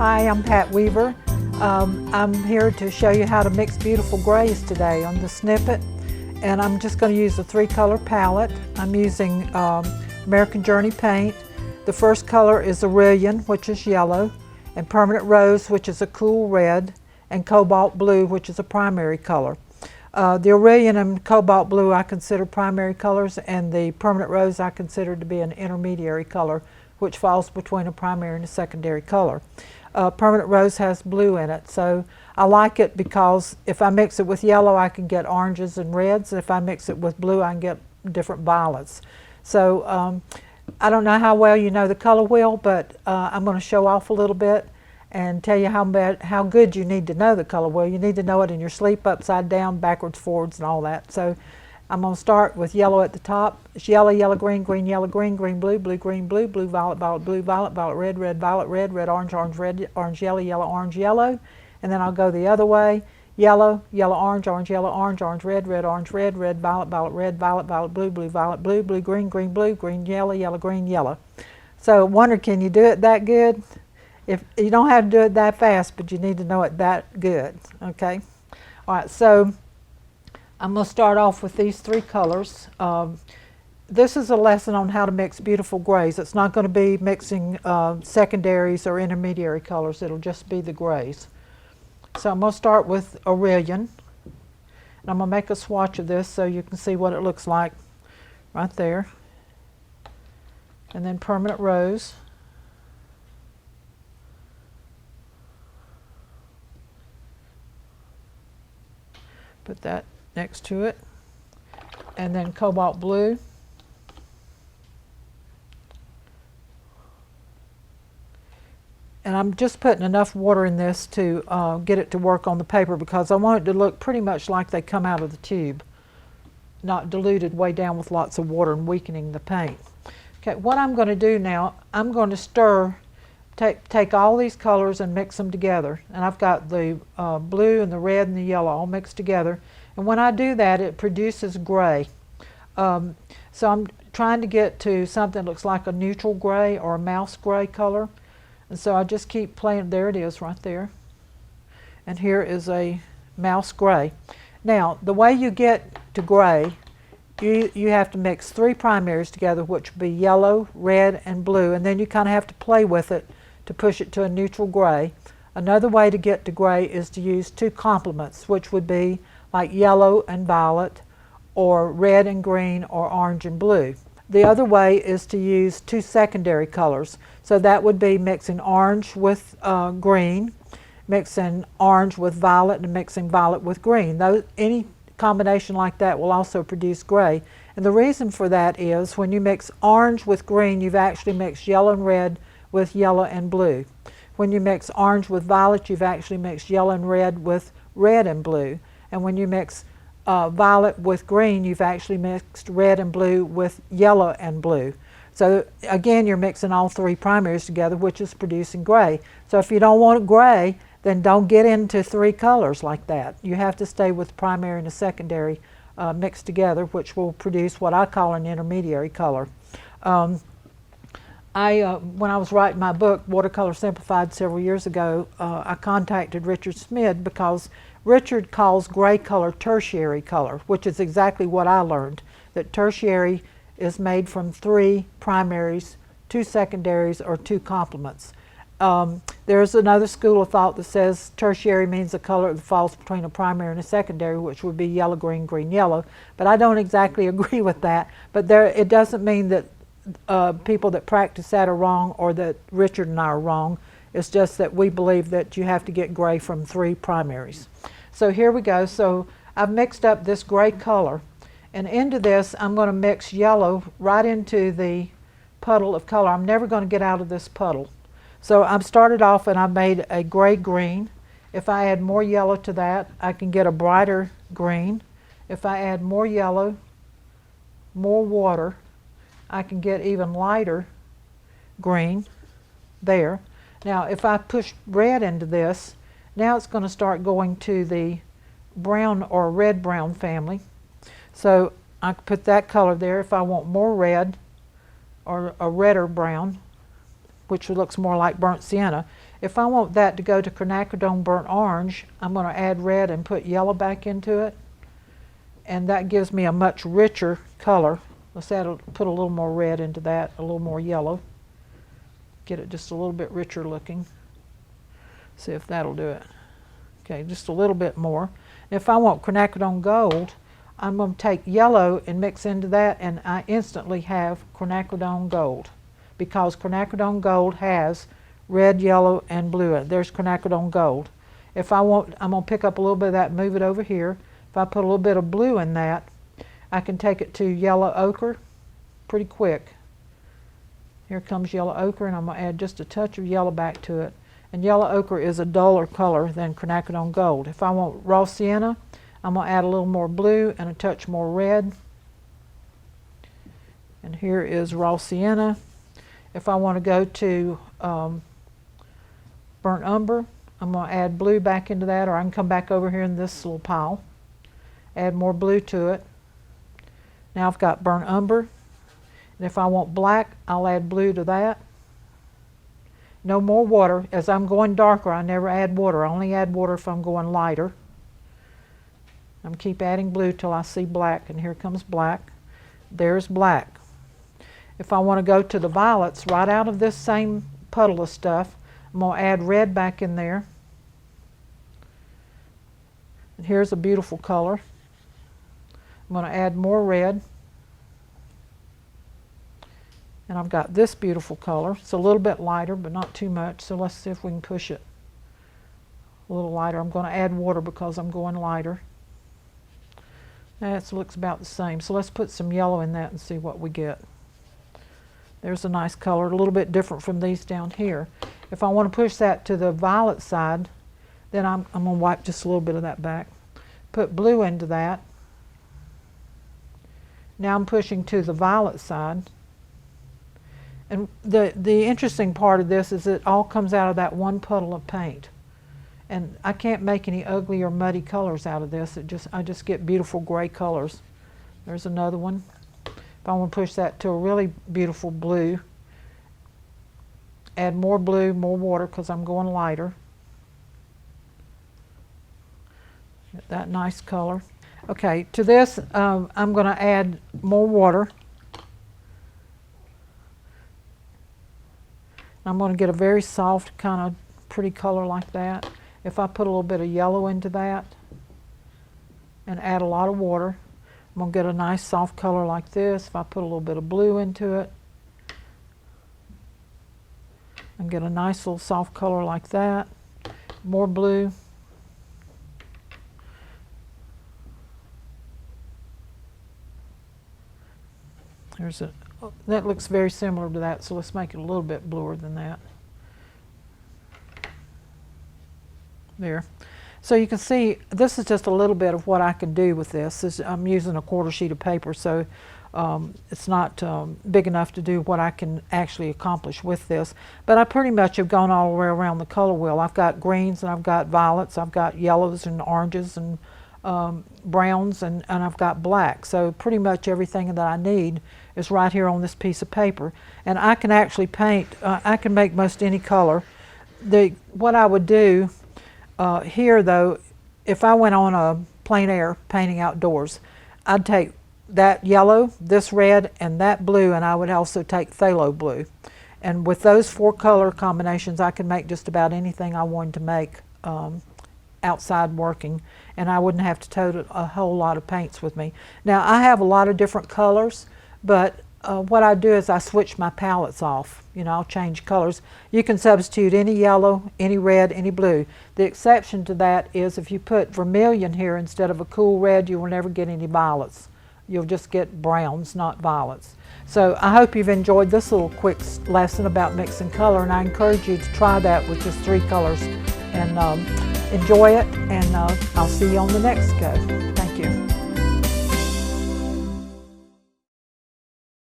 Hi, I'm Pat Weaver. I'm here to show you how to mix beautiful grays today on the snippet. And I'm just going to use a 3-color palette. I'm using American Journey paint. The first color is Aureolin, which is yellow, and Permanent Rose, which is a cool red, and Cobalt Blue, which is a primary color. The Aureolin and Cobalt Blue I consider primary colors, and the Permanent Rose I consider to be an intermediary color, which falls between a primary and a secondary color. Permanent Rose has blue in it, so I like it because if I mix it with yellow I can get oranges and reds. If I mix it with blue I can get different violets. So I don't know how well you know the color wheel, but I'm going to show off a little bit and tell you how good you need to know the color wheel. You need to know it in your sleep, upside down, backwards, forwards, and all that. So I'm going to start with yellow at the top. It's yellow, yellow, green, green, yellow, green, green, blue, blue, green, blue, blue, violet, violet, blue, violet, violet, red, red, violet, red, red, orange, orange, red, orange, yellow, yellow, orange, yellow. And then I'll go the other way. Yellow, yellow, orange, orange, yellow, orange, orange, red, red, orange, red, red, violet, violet, red, violet, violet, blue, blue, violet, blue, blue, green, green, blue, green, yellow, yellow, green, yellow. So wonder, can you do it that good? If you don't have to do it that fast, but you need to know it that good, okay? All right, so I'm going to start off with these 3 colors. This is a lesson on how to mix beautiful grays. It's not going to be mixing secondaries or intermediary colors. It'll just be the grays. So I'm going to start with Aureolin. And I'm going to make a swatch of this so you can see what it looks like right there. And then Permanent Rose. Put that next to it. And then Cobalt Blue. And I'm just putting enough water in this to get it to work on the paper because I want it to look pretty much like they come out of the tube, not diluted way down with lots of water and weakening the paint. Okay, what I'm going to do now, I'm going to take all these colors and mix them together. And I've got the blue and the red and the yellow all mixed together. And when I do that, it produces gray. So I'm trying to get to something that looks like a neutral gray or a mouse gray color. And so I just keep playing. There it is right there. And here is a mouse gray. Now, the way you get to gray, you have to mix 3 primaries together, which would be yellow, red, and blue. And then you kind of have to play with it to push it to a neutral gray. Another way to get to gray is to use 2 complements, which would be like yellow and violet, or red and green, or orange and blue. The other way is to use 2 secondary colors. So that would be mixing orange with green, mixing orange with violet, and mixing violet with green. Any combination like that will also produce gray. And the reason for that is when you mix orange with green, you've actually mixed yellow and red with yellow and blue. When you mix orange with violet, you've actually mixed yellow and red with red and blue. And when you mix violet with green, you've actually mixed red and blue with yellow and blue. So again, you're mixing all 3 primaries together, which is producing gray. So if you don't want gray, then don't get into 3 colors like that. You have to stay with primary and a secondary mixed together, which will produce what I call an intermediary color. When I was writing my book, Watercolor Simplified, several years ago, I contacted Richard Smith because Richard calls gray color tertiary color, which is exactly what I learned, that tertiary is made from 3 primaries, 2 secondaries, or 2 complements. There's another school of thought that says tertiary means a color that falls between a primary and a secondary, which would be yellow, green, green, yellow. But I don't exactly agree with that. But it doesn't mean that people that practice that are wrong or that Richard and I are wrong. It's just that we believe that you have to get gray from 3 primaries. So here we go. So I've mixed up this gray color. And into this, I'm going to mix yellow right into the puddle of color. I'm never going to get out of this puddle. So I've started off and I've made a gray-green. If I add more yellow to that, I can get a brighter green. If I add more yellow, more water, I can get even lighter green there. Now if I push red into this, now it's going to start going to the brown or red-brown family. So I can put that color there. If I want more red or a redder brown, which looks more like burnt sienna, If I want that to go to quinacridone burnt orange, I'm going to add red and put yellow back into it. And that gives me a much richer color. Let's put a little more red into that, a little more yellow. Get it just a little bit richer looking. See if that'll do it. Okay, just a little bit more. If I want quinacridone gold, I'm going to take yellow and mix into that, and I instantly have quinacridone gold, because quinacridone gold has red, yellow, and blue. There's quinacridone gold. If I want, I'm going to pick up a little bit of that and move it over here. If I put a little bit of blue in that, I can take it to yellow ochre pretty quick. Here comes yellow ochre, and I'm going to add just a touch of yellow back to it. And yellow ochre is a duller color than quinacridone gold. If I want raw sienna, I'm going to add a little more blue and a touch more red. And here is raw sienna. If I want to go to burnt umber, I'm going to add blue back into that, or I can come back over here in this little pile, add more blue to it. Now I've got burnt umber. And if I want black, I'll add blue to that. No more water. As I'm going darker, I never add water. I only add water if I'm going lighter. I'm keep adding blue till I see black, and here comes black. There's black. If I want to go to the violets, right out of this same puddle of stuff, I'm going to add red back in there. And here's a beautiful color. I'm going to add more red. And I've got this beautiful color. It's a little bit lighter, but not too much. So let's see if we can push it a little lighter. I'm going to add water because I'm going lighter. That looks about the same. So let's put some yellow in that and see what we get. There's a nice color, a little bit different from these down here. If I want to push that to the violet side, then I'm going to wipe just a little bit of that back. Put blue into that. Now I'm pushing to the violet side. And the interesting part of this is it all comes out of that one puddle of paint. And I can't make any ugly or muddy colors out of this. I just get beautiful gray colors. There's another one. If I want to push that to a really beautiful blue, add more blue, more water because I'm going lighter. Get that nice color. Okay, to this I'm going to add more water. I'm going to get a very soft kind of pretty color like that. If I put a little bit of yellow into that and add a lot of water, I'm going to get a nice soft color like this. If I put a little bit of blue into it and get a nice little soft color like that, more blue. That looks very similar to that, so let's make it a little bit bluer than that. There. So you can see this is just a little bit of what I can do with this. I'm using a quarter sheet of paper, so it's not big enough to do what I can actually accomplish with this. But I pretty much have gone all the way around the color wheel. I've got greens and I've got violets, I've got yellows and oranges and browns, and I've got black. So pretty much everything that I need is right here on this piece of paper. And I can actually paint, I can make most any color. What I would do here though, if I went on a plein air painting outdoors, I'd take that yellow, this red, and that blue, and I would also take phthalo blue. And with those four color combinations, I can make just about anything I wanted to make outside working, and I wouldn't have to tote a whole lot of paints with me. Now I have a lot of different colors, but what I do is I switch my palettes off. You know, I'll change colors. You can substitute any yellow, any red, any blue. The exception to that is if you put vermilion here instead of a cool red, you will never get any violets. You'll just get browns, not violets. So I hope you've enjoyed this little quick lesson about mixing color, and I encourage you to try that with just 3 colors and enjoy it, and I'll see you on the next go. Thank you.